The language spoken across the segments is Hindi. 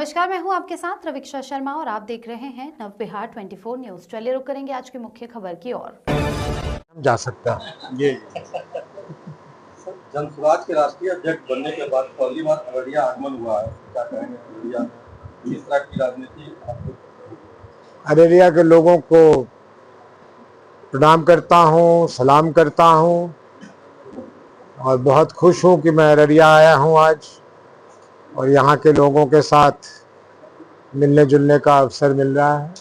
नमस्कार, मैं हूं आपके साथ रविक्षा शर्मा और आप देख रहे हैं नव बिहार 24 न्यूज। चलिए रुक करेंगे आज की मुख्य खबर की ओर। जा सकता है ये जनसुराज के राष्ट्रीय अध्यक्ष बनने के बाद पहली बार अररिया आगमन हुआ है। क्या कहेंगे अररिया में किस तरह की राजनीति? अररिया के लोगों को प्रणाम करता हूँ, सलाम करता हूँ और बहुत खुश हूँ कि मैं अररिया आया हूँ आज और यहाँ के लोगों के साथ मिलने जुलने का अवसर मिल रहा है।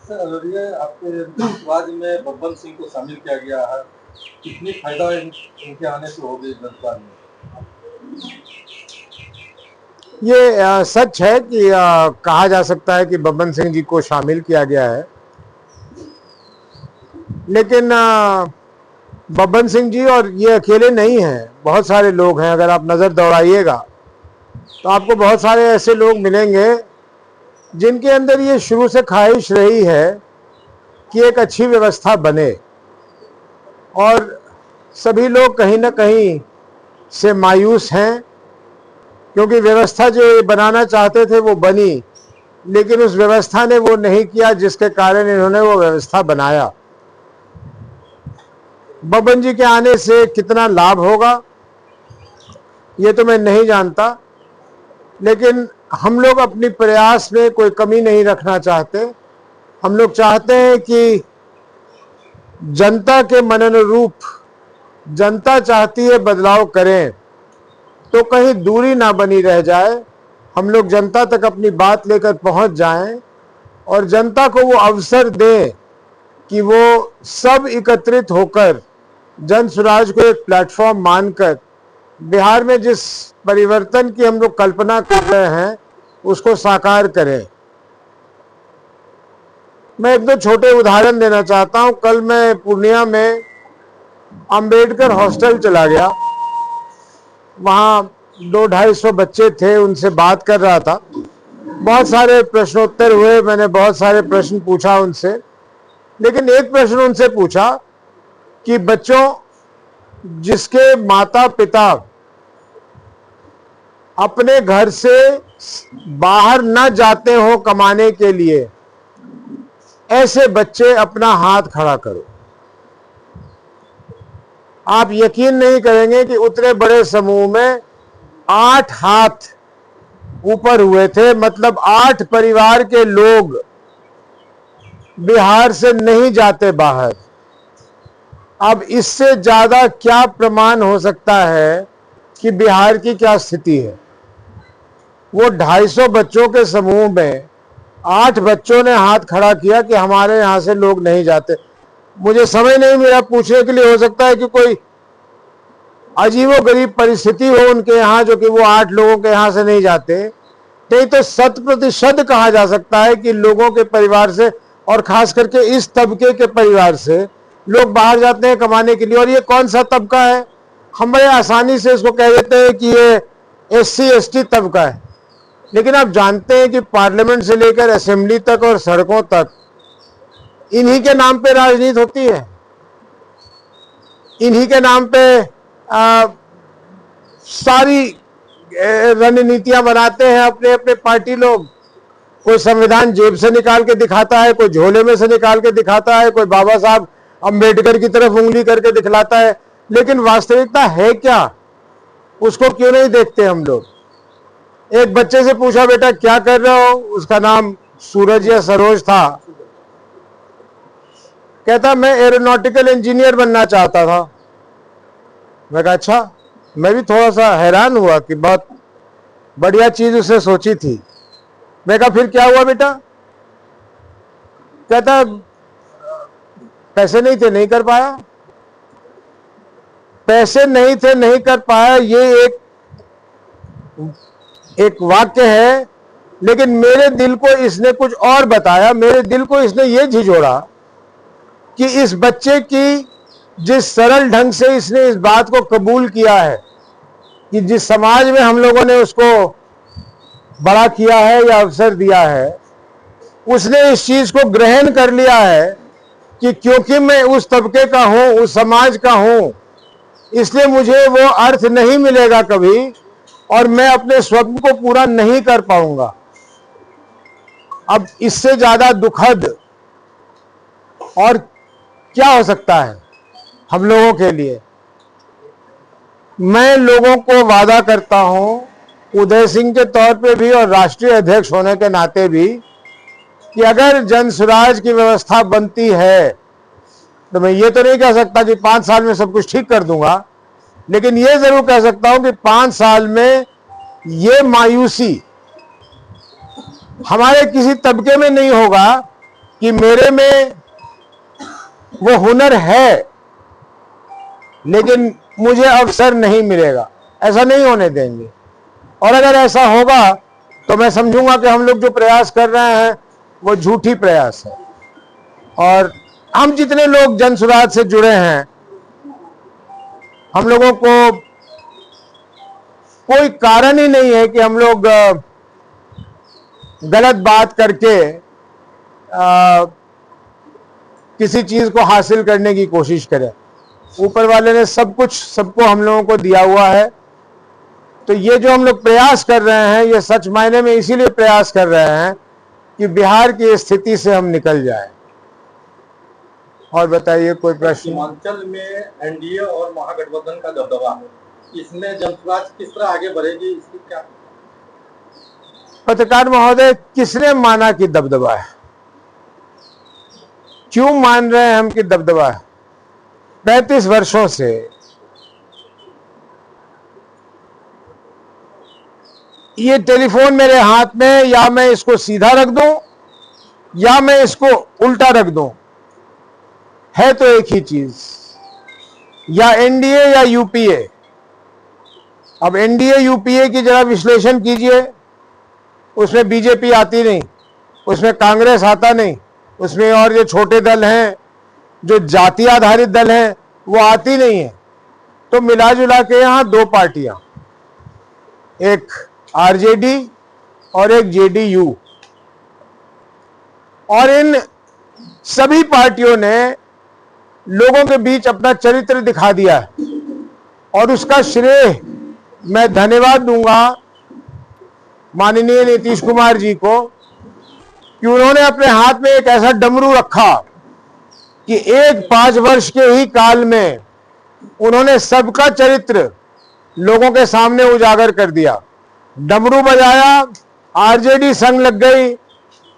सर, अररिया आपके जनसुराज में बब्बन सिंह को शामिल किया गया है, कितनी फायदा इनके आने से होगी जनसुराज में? ये सच है कि कहा जा सकता है कि बब्बन सिंह जी को शामिल किया गया है, लेकिन बब्बन सिंह जी और ये अकेले नहीं हैं, बहुत सारे लोग हैं। अगर आप नज़र दौड़ाइएगा तो आपको बहुत सारे ऐसे लोग मिलेंगे जिनके अंदर ये शुरू से ख्वाहिश रही है कि एक अच्छी व्यवस्था बने, और सभी लोग कहीं ना कहीं से मायूस हैं क्योंकि व्यवस्था जो ये बनाना चाहते थे वो बनी, लेकिन उस व्यवस्था ने वो नहीं किया जिसके कारण इन्होंने वो व्यवस्था बनाया। बब्बन जी के आने से कितना लाभ होगा ये तो मैं नहीं जानता, लेकिन हम लोग अपनी प्रयास में कोई कमी नहीं रखना चाहते। हम लोग चाहते हैं कि जनता के मन अनुरूप जनता चाहती है बदलाव करें तो कहीं दूरी ना बनी रह जाए। हम लोग जनता तक अपनी बात लेकर पहुंच जाएं और जनता को वो अवसर दें कि वो सब एकत्रित होकर जनसुराज को एक प्लेटफॉर्म मानकर बिहार में जिस परिवर्तन की हम लोग कल्पना कर रहे हैं उसको साकार करें। मैं एक दो छोटे उदाहरण देना चाहता हूं। कल मैं पूर्णिया में अंबेडकर हॉस्टल चला गया, वहां 200-250 बच्चे थे, उनसे बात कर रहा था। बहुत सारे प्रश्नोत्तर हुए, मैंने बहुत सारे प्रश्न पूछा उनसे, लेकिन एक प्रश्न उनसे पूछा कि बच्चों, जिसके माता पिता अपने घर से बाहर न जाते हो कमाने के लिए, ऐसे बच्चे अपना हाथ खड़ा करो। आप यकीन नहीं करेंगे कि उतने बड़े समूह में 8 हाथ ऊपर हुए थे। मतलब 8 परिवार के लोग बिहार से नहीं जाते बाहर। अब इससे ज्यादा क्या प्रमाण हो सकता है कि बिहार की क्या स्थिति है। वो 250 बच्चों के समूह में 8 बच्चों ने हाथ खड़ा किया कि हमारे यहां से लोग नहीं जाते। मुझे समय नहीं मिला पूछने के लिए, हो सकता है कि कोई अजीबो गरीब परिस्थिति हो उनके यहाँ जो कि वो 8 लोगों के यहाँ से नहीं जाते। नहीं तो 100% कहा जा सकता है कि लोगों के परिवार से, और खास करके इस तबके के परिवार से, लोग बाहर जाते हैं कमाने के लिए। और ये कौन सा तबका है? हम बड़े आसानी से इसको कह देते हैं कि ये SC ST तबका है, लेकिन आप जानते हैं कि पार्लियामेंट से लेकर असेंबली तक और सड़कों तक इन्हीं के नाम पे राजनीति होती है। इन्हीं के नाम पे सारी रणनीतियां बनाते हैं अपने अपने पार्टी लोग। कोई संविधान जेब से निकाल के दिखाता है, कोई झोले में से निकाल के दिखाता है, कोई बाबा साहब अंबेडकर की तरफ उंगली करके दिखलाता है, लेकिन वास्तविकता है क्या उसको क्यों नहीं देखते हम लोग। एक बच्चे से पूछा, बेटा क्या कर रहे हो? उसका नाम सूरज या सरोज था। कहता मैं एरोनॉटिकल इंजीनियर बनना चाहता था। मैं कहा अच्छा। मैं भी थोड़ा सा हैरान हुआ कि बहुत बढ़िया चीज उसने सोची थी। मैं कहा फिर क्या हुआ बेटा? कहता पैसे नहीं थे, नहीं कर पाया। पैसे नहीं थे, नहीं कर पाया, ये एक वाक्य है, लेकिन मेरे दिल को इसने कुछ और बताया। मेरे दिल को इसने ये झिझोड़ा कि इस बच्चे की जिस सरल ढंग से इसने इस बात को कबूल किया है कि जिस समाज में हम लोगों ने उसको बड़ा किया है या अवसर दिया है, उसने इस चीज को ग्रहण कर लिया है कि क्योंकि मैं उस तबके का हूं, उस समाज का हूं, इसलिए मुझे वो अर्थ नहीं मिलेगा कभी और मैं अपने स्वप्न को पूरा नहीं कर पाऊंगा। अब इससे ज्यादा दुखद और क्या हो सकता है हम लोगों के लिए। मैं लोगों को वादा करता हूं, उदय सिंह के तौर पे भी और राष्ट्रीय अध्यक्ष होने के नाते भी, कि अगर जन सुराज की व्यवस्था बनती है तो मैं ये तो नहीं कह सकता कि 5 साल में सब कुछ ठीक कर दूंगा, लेकिन ये जरूर कह सकता हूं कि 5 साल में ये मायूसी हमारे किसी तबके में नहीं होगा कि मेरे में वो हुनर है लेकिन मुझे अवसर नहीं मिलेगा। ऐसा नहीं होने देंगे। और अगर ऐसा होगा तो मैं समझूंगा कि हम लोग जो प्रयास कर रहे हैं वो झूठी प्रयास है। और हम जितने लोग जन सुराज से जुड़े हैं, हम लोगों को कोई कारण ही नहीं है कि हम लोग गलत बात करके किसी चीज को हासिल करने की कोशिश करें। ऊपर वाले ने सब कुछ सबको हम लोगों को दिया हुआ है। तो ये जो हम लोग प्रयास कर रहे हैं, ये सच मायने में इसीलिए प्रयास कर रहे हैं कि बिहार की स्थिति से हम निकल जाएं। और बताइए कोई प्रश्न? हिमाचल में एनडीए और महागठबंधन का दबदबा है, इसमें जनसुराज किस तरह आगे बढ़ेगी, इसकी क्या? पत्रकार महोदय, किसने माना कि दबदबा है? क्यों मान रहे हैं हम कि दबदबा है? 35 वर्षों से ये टेलीफोन मेरे हाथ में, या मैं इसको सीधा रख दूं या मैं इसको उल्टा रख दूं, है तो एक ही चीज, या एनडीए या यूपीए। अब एनडीए यूपीए की जरा विश्लेषण कीजिए। उसमें बीजेपी आती नहीं, उसमें कांग्रेस आता नहीं, उसमें और जो छोटे दल हैं, जो जाति आधारित दल हैं, वो आती नहीं है। तो मिला जुला के यहां 2 पार्टियां, एक आरजेडी और एक जेडीयू। और इन सभी पार्टियों ने लोगों के बीच अपना चरित्र दिखा दिया है। और उसका श्रेय मैं धन्यवाद दूंगा माननीय नीतीश कुमार जी को, कि उन्होंने अपने हाथ में एक ऐसा डमरू रखा कि एक 5 वर्ष के ही काल में उन्होंने सबका चरित्र लोगों के सामने उजागर कर दिया। डमरू बजाया, आरजेडी संग लग गई,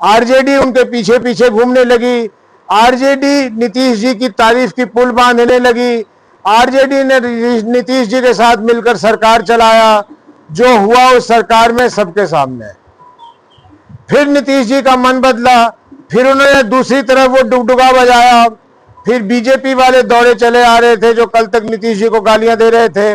आरजेडी उनके पीछे पीछे घूमने लगी, आरजेडी नीतीश जी की तारीफ की पुल बांधने लगी, आरजेडी ने नीतीश जी के साथ मिलकर सरकार चलाया। जो हुआ उस सरकार में सबके सामने। फिर नीतीश जी का मन बदला, फिर उन्होंने दूसरी तरफ वो डुगडुगा बजाया। फिर बीजेपी वाले दौड़े चले आ रहे थे जो कल तक नीतीश जी को गालियां दे रहे थे,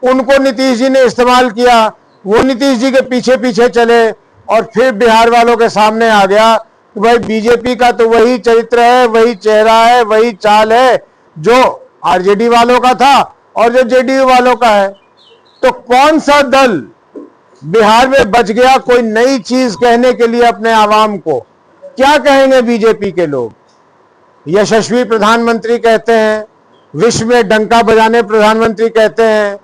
उनको नीतीश जी ने इस्तेमाल किया, वो नीतीश जी के पीछे पीछे चले। और फिर बिहार वालों के सामने आ गया कि भाई बीजेपी का तो वही चरित्र है, वही चेहरा है, वही चाल है जो आरजेडी वालों का था और जो जेडीयू वालों का है। तो कौन सा दल बिहार में बच गया कोई नई चीज कहने के लिए अपने आवाम को? क्या कहेंगे बीजेपी के लोग? यशस्वी प्रधानमंत्री कहते हैं, विश्व में डंका बजाने प्रधानमंत्री कहते हैं,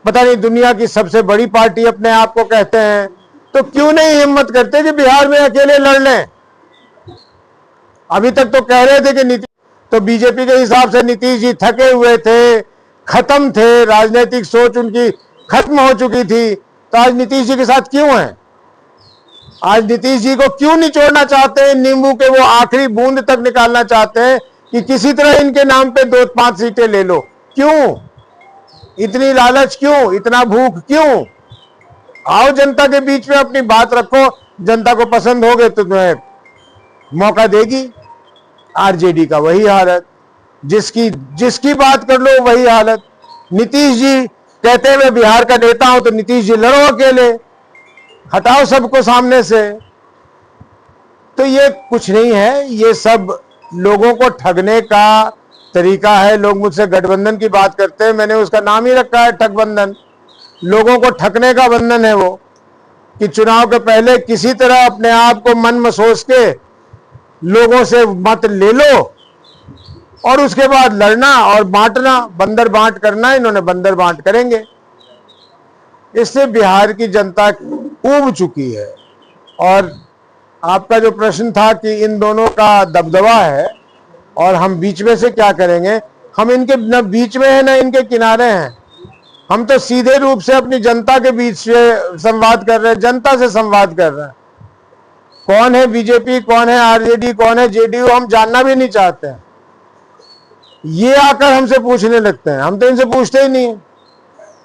पता नहीं दुनिया की सबसे बड़ी पार्टी अपने आप को कहते हैं। तो क्यों नहीं हिम्मत करते कि बिहार में अकेले लड़ लें? अभी तक तो कह रहे थे कि तो बीजेपी के हिसाब से नीतीश जी थके हुए थे, खत्म थे, राजनीतिक सोच उनकी खत्म हो चुकी थी। तो आज नीतीश जी के साथ क्यों हैं? आज नीतीश जी को क्यों निचोड़ना चाहते हैं? नींबू के वो आखिरी बूंद तक निकालना चाहते हैं कि किसी तरह इनके नाम पे 2-5 सीटें ले लो। क्यों इतनी लालच? क्यों इतना भूख? क्यों? आओ जनता के बीच में अपनी बात रखो, जनता को पसंद होगे तो तुम्हें मौका देगी। आरजेडी का वही हालत, जिसकी बात कर लो वही हालत। नीतीश जी कहते हैं मैं बिहार का नेता हूं, तो नीतीश जी लड़ो अकेले, हटाओ सबको सामने से। तो ये कुछ नहीं है, ये सब लोगों को ठगने का तरीका है। लोग मुझसे गठबंधन की बात करते हैं, मैंने उसका नाम ही रखा है ठगबंधन। लोगों को ठगने का बंधन है वो, कि चुनाव के पहले किसी तरह अपने आप को मन मसोस के लोगों से मत ले लो और उसके बाद लड़ना और बांटना, बंदर बांट करना। इन्होंने बंदर बांट करेंगे। इससे बिहार की जनता ऊब चुकी है। और आपका जो प्रश्न था कि इन दोनों का दबदबा है और हम बीच में से क्या करेंगे, हम इनके न बीच में है न इनके किनारे हैं। हम तो सीधे रूप से अपनी जनता के बीच से संवाद कर रहे हैं, जनता से संवाद कर रहे हैं। कौन है बीजेपी, कौन है आरजेडी, कौन है जेडीयू, हम जानना भी नहीं चाहते हैं। ये आकर हमसे पूछने लगते हैं, हम तो इनसे पूछते ही नहीं है।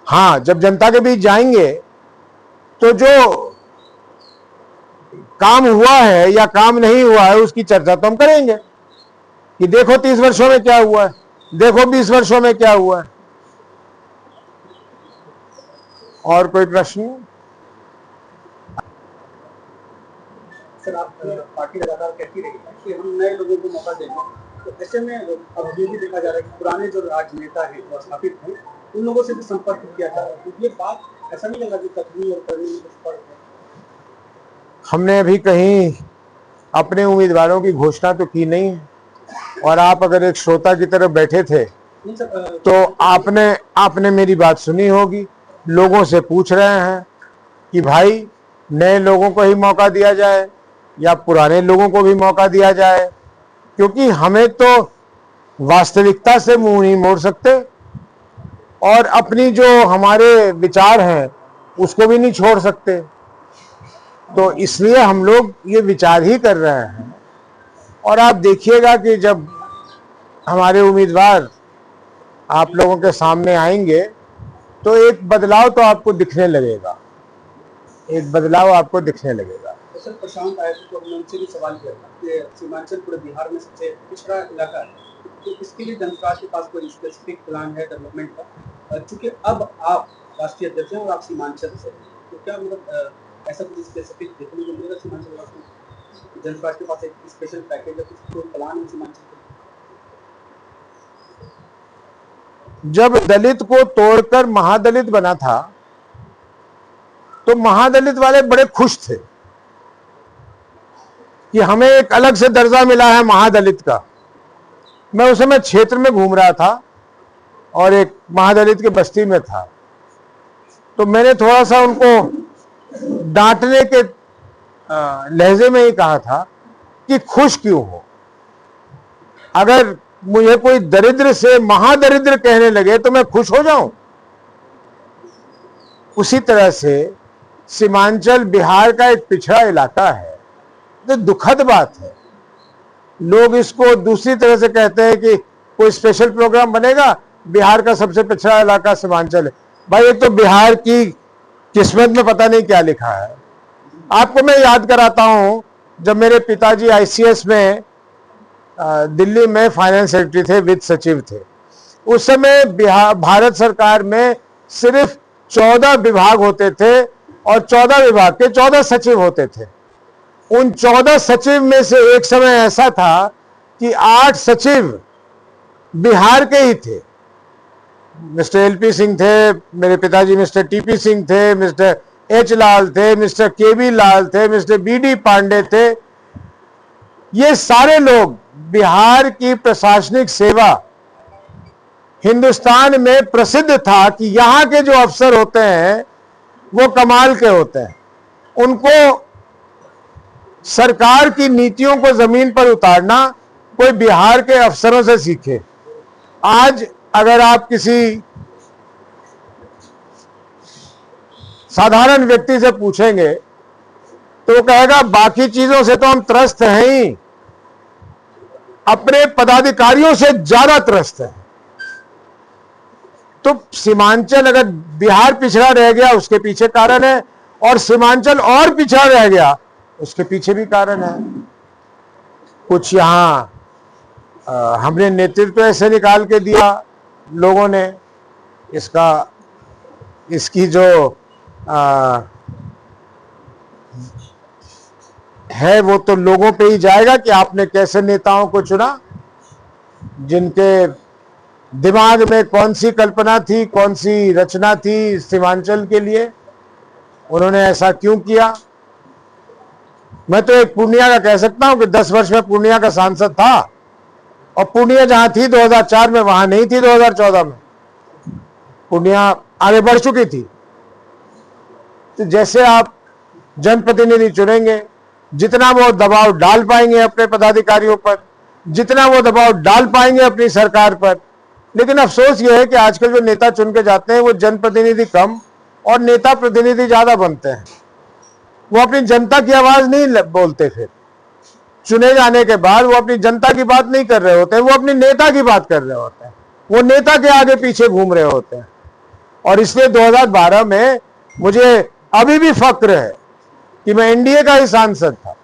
हाँ, जब जनता के बीच जाएंगे तो जो काम हुआ है या काम नहीं हुआ है उसकी चर्चा तो हम करेंगे कि देखो 30 वर्षों में क्या हुआ है, देखो 20 वर्षों में क्या हुआ है। और कोई प्रश्न? सर, आप पार्टी लगातार कहती रही है कि हम नए लोगों को मौका देंगे, तो ऐसे में अब ये भी देखा जा रहा है कि पुराने जो राजनेता हैं जो स्थापित हैं उन लोगों से भी संपर्क किया जा रहा है। तो ये बात ऐसा नहीं लगा कि कथनी और करनी में कुछ फर्क है? हमने अभी कहीं अपने उम्मीदवारों की घोषणा तो की नहीं है, और आप अगर एक श्रोता की तरफ बैठे थे तो आपने मेरी बात सुनी होगी। लोगों से पूछ रहे हैं कि भाई नए लोगों को ही मौका दिया जाए या पुराने लोगों को भी मौका दिया जाए, क्योंकि हमें तो वास्तविकता से मुंह नहीं मोड़ सकते और अपनी जो हमारे विचार हैं उसको भी नहीं छोड़ सकते। तो इसलिए हम लोग ये विचार ही कर रहे हैं। और आप देखिएगा कि जब हमारे उम्मीदवार आप लोगों के सामने आएंगे तो एक बदलाव तो आपको दिखने लगेगा, एक बदलाव आपको दिखने लगेगा। सर, प्रशांत आए थे तो हमने उनसे भी सवाल किया था कि सीमांचल पूरे बिहार में सबसे पिछड़ा इलाका है, तो इसके लिए जनता के पास कोई स्पेसिफिक प्लान है डेवलपमेंट का? चूंकि अब आप राष्ट्रीय अध्यक्ष हैं और आप सीमांचल से, तो क्या मतलब ऐसा कुछ स्पेसिफिक देखने को मिलेगा सीमांचल में? जनता के पास एक स्पेशल पैकेज या कुछ प्लान है सीमांचल के? जब दलित को तोड़कर महादलित बना था तो महादलित वाले बड़े खुश थे कि हमें एक अलग से दर्जा मिला है महादलित का। मैं उस समय क्षेत्र में घूम रहा था और एक महादलित के बस्ती में था, तो मैंने थोड़ा सा उनको डांटने के लहजे में ही कहा था कि खुश क्यों हो, अगर मुझे कोई दरिद्र से महादरिद्र कहने लगे तो मैं खुश हो जाऊं। उसी तरह से सीमांचल बिहार का एक पिछड़ा इलाका है, तो दुखद बात है। लोग इसको दूसरी तरह से कहते हैं कि कोई स्पेशल प्रोग्राम बनेगा, बिहार का सबसे पिछड़ा इलाका सीमांचल है। भाई ये तो बिहार की किस्मत में पता नहीं क्या लिखा है। आपको मैं याद कराता हूं, जब मेरे पिताजी आईसीएस में दिल्ली में फाइनेंस सेक्रेटरी थे, वित्त सचिव थे, उस समय भारत सरकार में सिर्फ 14 विभाग होते थे और 14 विभाग के 14 सचिव होते थे। उन 14 सचिव में से एक समय ऐसा था कि 8 सचिव बिहार के ही थे। मिस्टर एलपी सिंह थे, मेरे पिताजी मिस्टर टीपी सिंह थे, मिस्टर एच लाल थे, मिस्टर केबी लाल थे, मिस्टर बीडी पांडे थे। ये सारे लोग बिहार की प्रशासनिक सेवा हिंदुस्तान में प्रसिद्ध था कि यहां के जो अफसर होते हैं वो कमाल के होते हैं। उनको सरकार की नीतियों को जमीन पर उतारना कोई बिहार के अफसरों से सीखे। आज अगर आप किसी साधारण व्यक्ति से पूछेंगे तो वो कहेगा बाकी चीजों से तो हम त्रस्त हैं ही, अपने पदाधिकारियों से ज्यादा त्रस्त है। तो सीमांचल अगर बिहार पिछड़ा रह गया उसके पीछे कारण है, और सीमांचल और पिछड़ा रह गया उसके पीछे भी कारण है। कुछ यहां हमने नेतृत्व ऐसे निकाल के दिया लोगों ने, इसकी जो है वो तो लोगों पे ही जाएगा कि आपने कैसे नेताओं को चुना, जिनके दिमाग में कौन सी कल्पना थी, कौन सी रचना थी सीमांचल के लिए, उन्होंने ऐसा क्यों किया। मैं तो एक पूर्णिया का कह सकता हूं कि 10 वर्ष में पूर्णिया का सांसद था, और पूर्णिया जहां थी 2004 में वहां नहीं थी 2014 में। पूर्णिया आगे बढ़ चुकी थी। तो जैसे आप जनप्रतिनिधि चुनेंगे, जितना वो दबाव डाल पाएंगे अपने पदाधिकारियों पर, जितना वो दबाव डाल पाएंगे अपनी सरकार पर। लेकिन अफसोस ये है कि आजकल जो नेता चुन के जाते हैं वो जनप्रतिनिधि कम और नेता प्रतिनिधि ज्यादा बनते हैं। वो अपनी जनता की आवाज नहीं बोलते, फिर चुने जाने के बाद वो अपनी जनता की बात नहीं कर रहे होते हैं, वो अपनी नेता की बात कर रहे होते हैं, वो नेता के आगे पीछे घूम रहे होते हैं। और इसलिए 2012 में मुझे अभी भी फक्र है कि मैं एनडीए का ही सांसद था,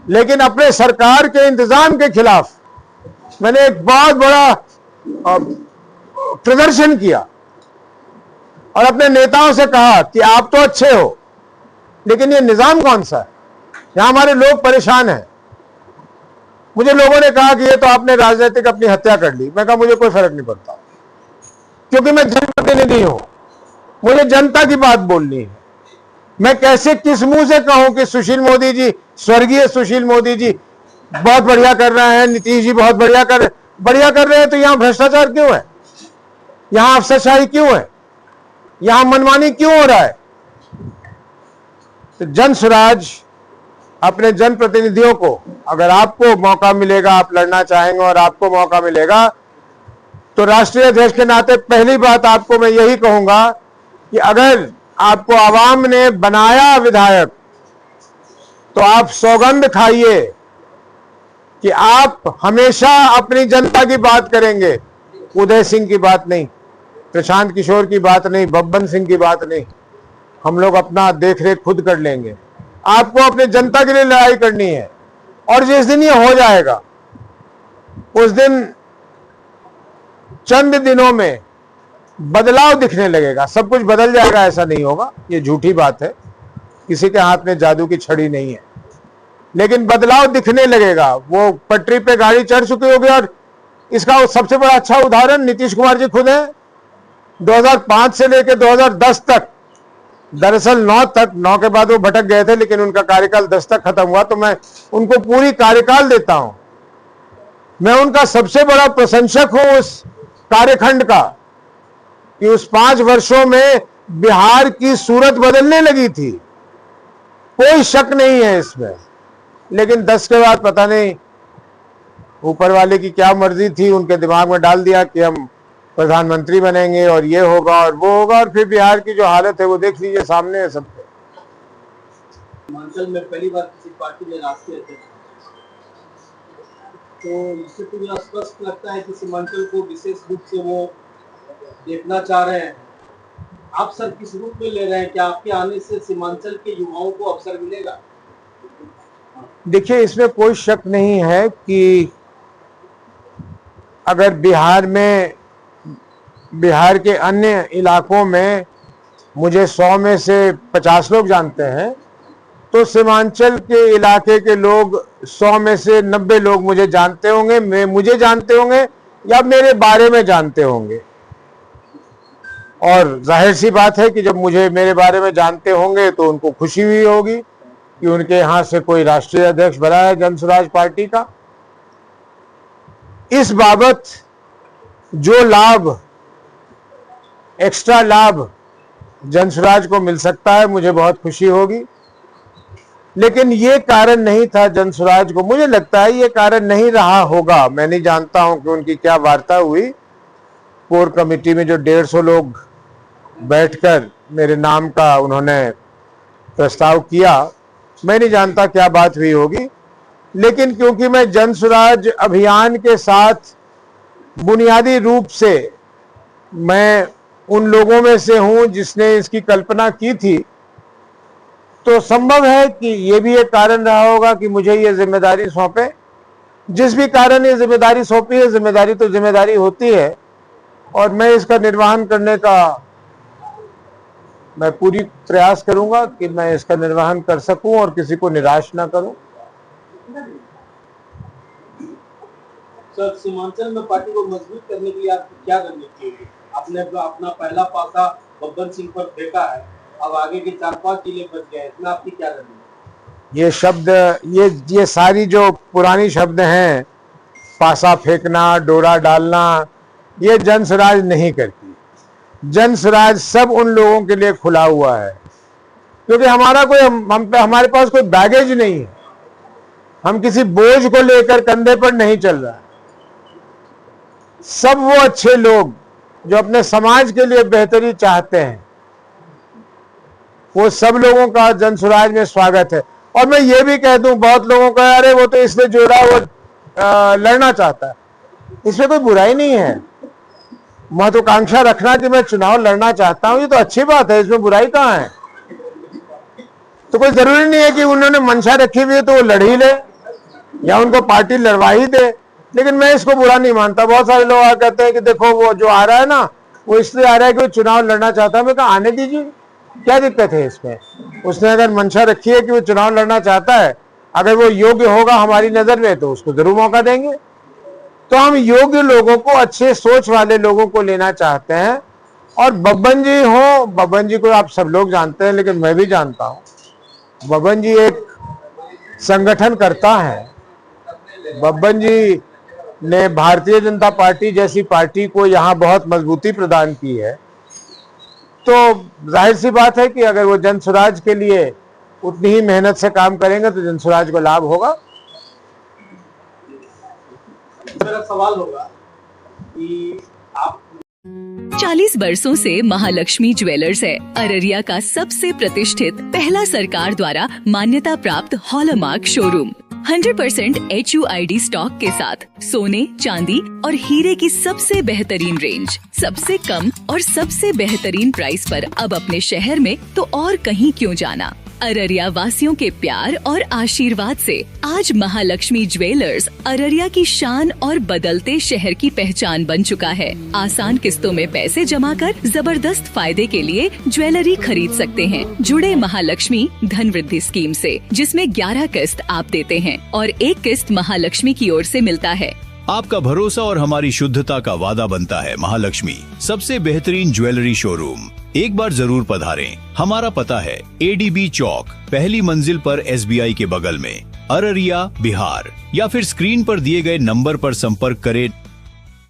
लेकिन अपने सरकार के इंतजाम के खिलाफ मैंने एक बहुत बड़ा प्रदर्शन किया और अपने नेताओं से कहा कि आप तो अच्छे हो, लेकिन ये निजाम कौन सा है, यहां हमारे लोग परेशान हैं। मुझे लोगों ने कहा कि ये तो आपने राजनीतिक अपनी हत्या कर ली। मैं कहा मुझे कोई फर्क नहीं पड़ता, क्योंकि मैं जनप्रतिनिधि हूं, मुझे जनता की बात बोलनी है। मैं कैसे किस मुंह से कहूं कि सुशील मोदी जी, स्वर्गीय सुशील मोदी जी बहुत बढ़िया कर रहे हैं, नीतीश जी बहुत बढ़िया कर रहे हैं, तो यहां भ्रष्टाचार क्यों है, यहां अफसरशाही क्यों है, यहां मनमानी क्यों हो रहा है। तो जन स्वराज अपने जनप्रतिनिधियों को, अगर आपको मौका मिलेगा, आप लड़ना चाहेंगे और आपको मौका मिलेगा, तो राष्ट्रीय अध्यक्ष के नाते पहली बात आपको मैं यही कहूंगा कि अगर आपको आवाम ने बनाया विधायक, तो आप सौगंध खाइए कि आप हमेशा अपनी जनता की बात करेंगे, उदय सिंह की बात नहीं, प्रशांत किशोर की बात नहीं, बब्बन सिंह की बात नहीं। हम लोग अपना देख रेख खुद कर लेंगे। आपको अपनी जनता के लिए लड़ाई करनी है, और जिस दिन ये हो जाएगा उस दिन चंद दिनों में बदलाव दिखने लगेगा, सब कुछ बदल जाएगा ऐसा नहीं होगा, ये झूठी बात है, किसी के हाथ में जादू की छड़ी नहीं है, लेकिन बदलाव दिखने लगेगा। वो पटरी पे गाड़ी चढ़ चुकी होगी, और इसका सबसे बड़ा अच्छा उदाहरण नीतीश कुमार जी खुद है। 2005 से लेकर 2010 तक, दरअसल 9 के बाद वो भटक गए थे, लेकिन उनका कार्यकाल 10 तक खत्म हुआ, तो मैं उनको पूरी कार्यकाल देता हूं। मैं उनका सबसे बड़ा प्रशंसक हूं उस कार्यखंड का, कि उस 5 वर्षों में बिहार की सूरत बदलने लगी थी, कोई शक नहीं है इसमें। लेकिन 10 के बाद पता नहीं ऊपर वाले की क्या मर्जी थी, उनके दिमाग में डाल दिया कि हम प्रधानमंत्री बनेंगे और ये होगा और वो होगा, और फिर बिहार की जो हालत है वो देख लीजिए, सामने है सबके। सीमांचल में पहली बार किसी पार्टी में राष्ट्रीय अध्यक्ष, तो इससे तो यह स्पष्ट लगता है कि सीमांचल को विशेष रूप से वो देखना चाह रहे हैं। आप सर किस रूप में ले रहे हैं, क्या आपके आने से सीमांचल के युवाओं को अवसर मिलेगा? देखिए, इसमें कोई शक नहीं है कि अगर बिहार के अन्य इलाकों में मुझे 100 में से 50 लोग जानते हैं, तो सीमांचल के इलाके के लोग 100 में से 90 लोग मुझे जानते होंगे, मुझे जानते होंगे या मेरे बारे में जानते होंगे। और जाहिर सी बात है कि जब मुझे मेरे बारे में जानते होंगे तो उनको खुशी हुई होगी कि उनके यहां से कोई राष्ट्रीय अध्यक्ष बना है जन स्वराज पार्टी का। इस बाबत जो लाभ, एक्स्ट्रा लाभ जन स्वराज को मिल सकता है, मुझे बहुत खुशी होगी। लेकिन ये कारण नहीं था जन स्वराज को, मुझे लगता है ये कारण नहीं रहा होगा। मैं नहीं जानता हूं कि उनकी क्या वार्ता हुई कोर कमेटी में, जो 150 लोग बैठकर मेरे नाम का उन्होंने प्रस्ताव किया। मैं नहीं जानता क्या बात हुई होगी, लेकिन क्योंकि मैं जन स्वराज अभियान के साथ बुनियादी रूप से मैं उन लोगों में से हूं जिसने इसकी कल्पना की थी, तो संभव है कि ये भी एक कारण रहा होगा कि मुझे ये जिम्मेदारी सौंपे। जिस भी कारण ये जिम्मेदारी सौंपी है, जिम्मेदारी तो जिम्मेदारी होती है, और मैं इसका निर्वहन करने का मैं पूरी प्रयास करूंगा कि मैं इसका निर्वहन कर सकूं और किसी को निराश ना करूं। सर, सीमांचल में पार्टी को मजबूत करने के लिए आपको क्या रणनीति होगी? आपने अपना पहला पासा बब्बन सिंह पर फेंका है, अब आगे के 4-5 जिले बच गए, इसमें आपकी क्या रणनीति? ये शब्द, ये सारी जो पुरानी शब्द हैं, पासा फेंकना, डोरा डालना, ये जन स्वराज नहीं करती। जन स्वराज सब उन लोगों के लिए खुला हुआ है क्योंकि हमारा कोई हमारे पास कोई बैगेज नहीं है, हम किसी बोझ को लेकर कंधे पर नहीं चल रहा। सब वो अच्छे लोग जो अपने समाज के लिए बेहतरी चाहते हैं, वो सब लोगों का जनसुराज में स्वागत है। और मैं ये भी कह दूं, बहुत लोगों का अरे वो तो इसलिए जुड़ा, वो लड़ना चाहता है, इसमें कोई बुराई नहीं है। महत्वाकांक्षा रखना कि मैं चुनाव लड़ना चाहता हूं, ये तो अच्छी बात है, इसमें बुराई कहां है। तो कोई जरूरी नहीं है कि उन्होंने मंशा रखी हुई है तो वो लड़ ही ले या उनको पार्टी लड़वा ही दे, लेकिन मैं इसको बुरा नहीं मानता। बहुत सारे लोग कहते हैं कि देखो वो जो आ रहा है ना, वो इसलिए आ रहा है कि वो चुनाव लड़ना चाहता है। मैं कहा आने दीजिए, क्या दिक्कत है इसमें। उसने अगर मंशा रखी है कि वो चुनाव लड़ना चाहता है, अगर वो योग्य होगा हमारी नजर में तो उसको जरूर मौका देंगे। तो हम योग्य लोगों को, अच्छे सोच वाले लोगों को लेना चाहते हैं। और बब्बन जी हो, बब्बन जी को आप सब लोग जानते हैं, लेकिन मैं भी जानता हूं, बब्बन जी एक संगठन करता है। बब्बन जी ने भारतीय जनता पार्टी जैसी पार्टी को यहां बहुत मजबूती प्रदान की है। तो जाहिर सी बात है कि अगर वो जनसुराज के लिए उतनी ही मेहनत से काम करेंगे तो जनसुराज को लाभ होगा। मेरा सवाल होगा कि आप 40 बरसों से महालक्ष्मी ज्वेलर्स है अररिया का सबसे प्रतिष्ठित, पहला सरकार द्वारा मान्यता प्राप्त हॉलमार्क शोरूम। 100% HUID स्टॉक के साथ सोने, चांदी और हीरे की सबसे बेहतरीन रेंज, सबसे कम और सबसे बेहतरीन प्राइस पर अब अपने शहर में तो और कहीं क्यों जाना। अररिया वासियों के प्यार और आशीर्वाद से आज महालक्ष्मी ज्वेलर्स अररिया की शान और बदलते शहर की पहचान बन चुका है। आसान किस्तों में पैसे जमा कर जबरदस्त फायदे के लिए ज्वेलरी खरीद सकते हैं। जुड़े महालक्ष्मी धन वृद्धि स्कीम से, जिसमें 11 किस्त आप देते हैं और 1 किस्त महालक्ष्मी की ओर से मिलता है। आपका भरोसा और हमारी शुद्धता का वादा बनता है महालक्ष्मी, सबसे बेहतरीन ज्वेलरी शोरूम। एक बार जरूर पधारें। हमारा पता है ADB चौक, पहली मंजिल पर SBI के बगल में, अररिया, बिहार। या फिर स्क्रीन पर दिए गए नंबर पर संपर्क करें।